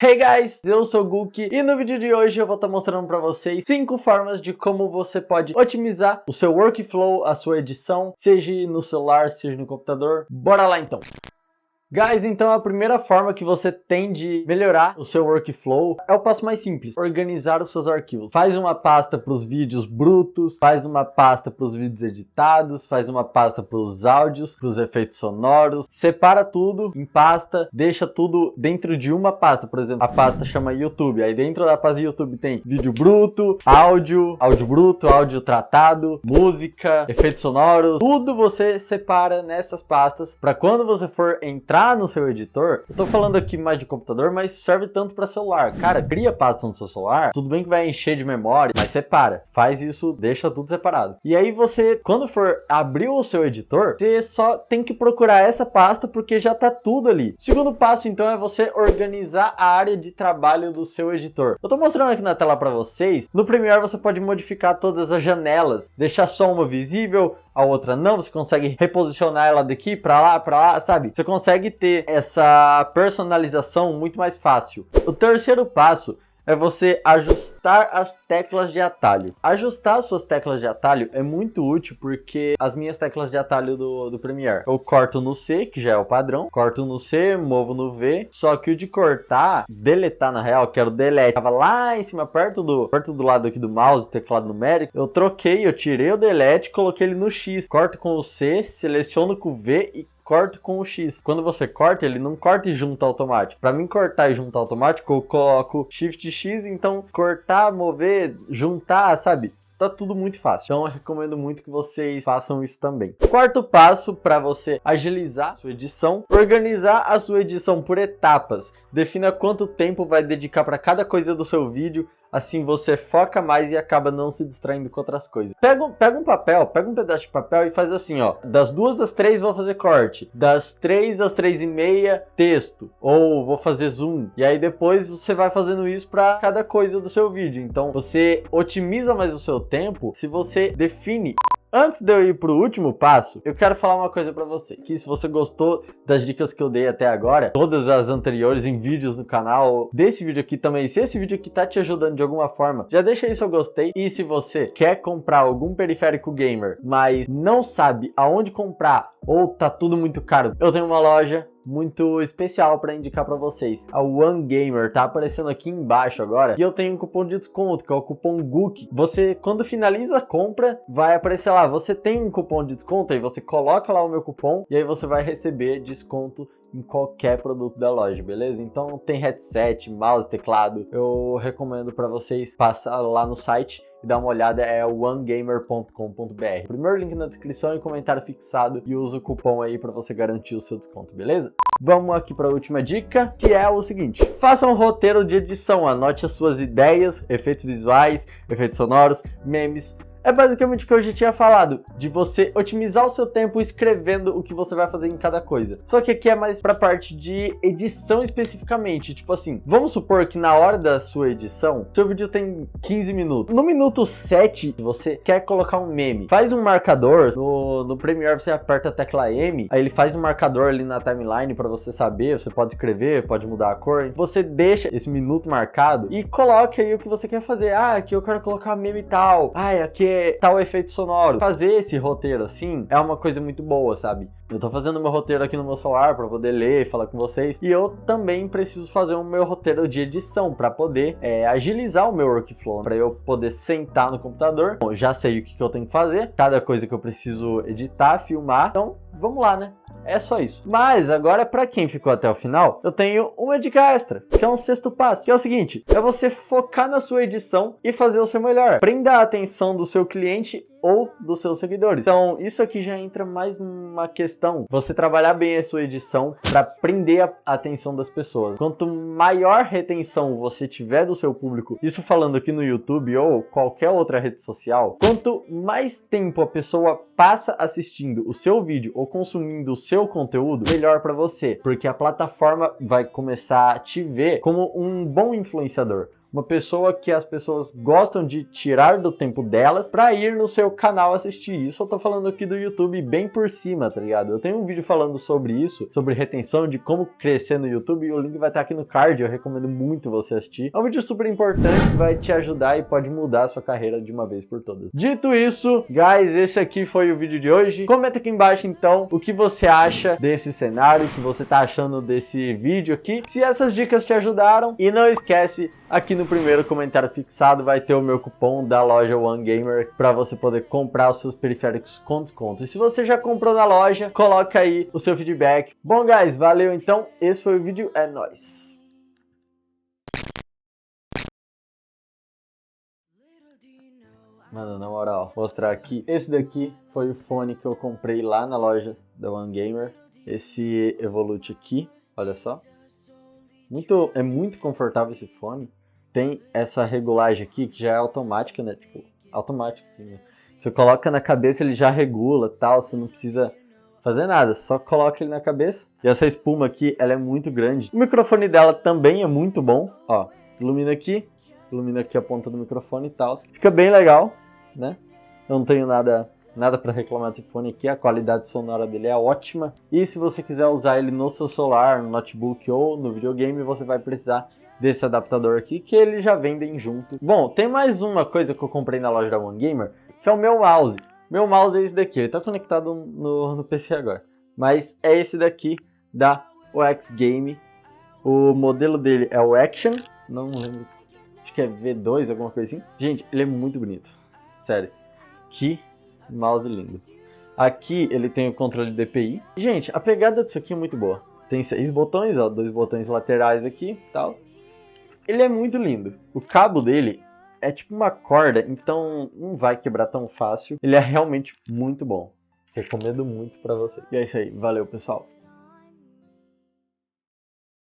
Hey guys, eu sou o Guuki e no vídeo de hoje eu vou estar mostrando para vocês 5 formas de como você pode otimizar o seu workflow, a sua edição, seja no celular, seja no computador. Bora lá então! Guys, então a primeira forma que você tem de melhorar o seu workflow é o passo mais simples, organizar os seus arquivos. Faz uma pasta para os vídeos brutos, faz uma pasta para os vídeos editados, faz uma pasta para os áudios, para os efeitos sonoros, separa tudo em pasta, deixa tudo dentro de uma pasta. Por exemplo, a pasta chama YouTube, aí dentro da pasta YouTube tem vídeo bruto, áudio bruto, áudio tratado, música, efeitos sonoros, tudo você separa nessas pastas para quando você for entrar no seu editor. Eu tô falando aqui mais de computador, mas serve tanto para celular. Cara, cria pasta no seu celular, tudo bem que vai encher de memória, mas separa, faz isso, deixa tudo separado. E aí você, quando for abrir o seu editor, você só tem que procurar essa pasta porque já tá tudo ali. Segundo passo, então, é você organizar a área de trabalho do seu editor. Eu tô mostrando aqui na tela para vocês. No Premiere você pode modificar todas as janelas, deixar só uma visível, a outra não, você consegue reposicionar ela daqui pra lá, sabe? Você consegue ter essa personalização muito mais fácil. O terceiro passo é você ajustar as teclas de atalho. Ajustar as suas teclas de atalho é muito útil porque as minhas teclas de atalho do Premiere, eu corto no C, que já é o padrão, corto no C, movo no V, só que o de cortar, deletar na real, que era o delete, tava lá em cima, perto do lado aqui do mouse, teclado numérico, eu troquei, eu tirei o delete, coloquei ele no X, corto com o C, seleciono com o V e corto com o X. Quando você corta, ele não corta e junta automático. Para mim cortar e juntar automático, eu coloco Shift X, então cortar, mover, juntar, sabe? Tá tudo muito fácil. Então eu recomendo muito que vocês façam isso também. Quarto passo para você agilizar a sua edição, organizar a sua edição por etapas. Defina quanto tempo vai dedicar para cada coisa do seu vídeo. Assim você foca mais e acaba não se distraindo com outras coisas. Pega um papel, pega um pedaço de papel e faz assim, ó. Das 2 às 3 vou fazer corte. Das 3 às 3:30, texto. Ou vou fazer zoom. E aí depois você vai fazendo isso para cada coisa do seu vídeo. Então você otimiza mais o seu tempo se você define. Antes de eu ir para o último passo, eu quero falar uma coisa para você. Que se você gostou das dicas que eu dei até agora, todas as anteriores em vídeos no canal, desse vídeo aqui também, se esse vídeo aqui tá te ajudando de alguma forma, já deixa aí seu gostei. E se você quer comprar algum periférico gamer, mas não sabe aonde comprar ou tá tudo muito caro, eu tenho uma loja muito especial para indicar para vocês. A One Gamer tá aparecendo aqui embaixo agora e eu tenho um cupom de desconto, que é o cupom Guuki. Você, quando finaliza a compra, vai aparecer lá, você tem um cupom de desconto, aí você coloca lá o meu cupom e aí você vai receber desconto em qualquer produto da loja, beleza? Então tem headset, mouse, teclado. Eu recomendo para vocês passar lá no site e dar uma olhada, é onegamer.com.br. Primeiro link na descrição e comentário fixado, e usa o cupom aí para você garantir o seu desconto, beleza? Vamos aqui para a última dica, que é o seguinte: faça um roteiro de edição, anote as suas ideias, efeitos visuais, efeitos sonoros, memes. É basicamente o que eu já tinha falado, de você otimizar o seu tempo escrevendo o que você vai fazer em cada coisa. Só que aqui é mais pra parte de edição especificamente, tipo assim, vamos supor que na hora da sua edição, seu vídeo tem 15 minutos. No minuto 7, você quer colocar um meme. Faz um marcador, no Premiere você aperta a tecla M, aí ele faz um marcador ali na timeline pra você saber, você pode escrever, pode mudar a cor. Você deixa esse minuto marcado e coloca aí o que você quer fazer. Ah, aqui eu quero colocar meme tal. Ah, aqui é tal efeito sonoro. Fazer esse roteiro assim é uma coisa muito boa, sabe? Eu tô fazendo meu roteiro aqui no meu celular para poder ler e falar com vocês. E eu também preciso fazer o meu roteiro de edição para poder agilizar o meu workflow, para eu poder sentar no computador. Bom, já sei o que eu tenho que fazer, cada coisa que eu preciso editar, filmar. Então, vamos lá, né? É só isso. Mas agora, para quem ficou até o final, eu tenho uma dica extra, que é um sexto passo, que é o seguinte: é você focar na sua edição e fazer o seu melhor. Prenda a atenção do seu cliente ou dos seus seguidores. Então, isso aqui já entra mais numa questão, você trabalhar bem a sua edição para prender a atenção das pessoas. Quanto maior retenção você tiver do seu público, isso falando aqui no YouTube ou qualquer outra rede social, quanto mais tempo a pessoa passa assistindo o seu vídeo ou consumindo o seu conteúdo, melhor para você, porque a plataforma vai começar a te ver como um bom influenciador. uma pessoa que as pessoas gostam de tirar do tempo delas pra ir no seu canal assistir. Isso eu tô falando aqui do YouTube bem por cima, tá ligado? Eu tenho um vídeo falando sobre isso, sobre retenção, de como crescer no YouTube, e o link vai estar aqui no card, eu recomendo muito você assistir. É um vídeo super importante que vai te ajudar e pode mudar a sua carreira de uma vez por todas. Dito isso, guys, esse aqui foi o vídeo de hoje. Comenta aqui embaixo então o que você acha desse cenário, o que você tá achando desse vídeo aqui, se essas dicas te ajudaram, e não esquece, aqui no primeiro comentário fixado vai ter o meu cupom da loja OneGamer para você poder comprar os seus periféricos com desconto. E se você já comprou na loja, coloca aí o seu feedback. Bom, guys, valeu então. Esse foi o vídeo, é nóis. Mano, na moral, vou mostrar aqui. Esse daqui foi o fone que eu comprei lá na loja da OneGamer. Esse Evolut aqui, olha só. É muito confortável esse fone. Tem essa regulagem aqui que já é automática, né? Tipo, automática assim, né? Você coloca na cabeça, ele já regula, tal, você não precisa fazer nada, só coloca ele na cabeça. E essa espuma aqui, ela é muito grande. O microfone dela também é muito bom, ó. Ilumina aqui a ponta do microfone e tal. Fica bem legal, né? Eu não tenho nada para reclamar desse fone aqui, a qualidade sonora dele é ótima. E se você quiser usar ele no seu celular, no notebook ou no videogame, você vai precisar desse adaptador aqui, que eles já vendem junto. Bom, tem mais uma coisa que eu comprei na loja da OneGamer, que é o meu mouse. Meu mouse é esse daqui, ele tá conectado no PC agora. Mas é esse daqui, da OX Game. O modelo dele é o Action, não lembro, acho que é V2, alguma coisa assim. Gente, ele é muito bonito, sério. Que mouse lindo. Aqui ele tem o controle DPI. Gente, a pegada disso aqui é muito boa. Tem 6 botões, ó, 2 botões laterais aqui e tal. Ele é muito lindo. O cabo dele é tipo uma corda, então não vai quebrar tão fácil. Ele é realmente muito bom. Recomendo muito pra você. E é isso aí. Valeu, pessoal.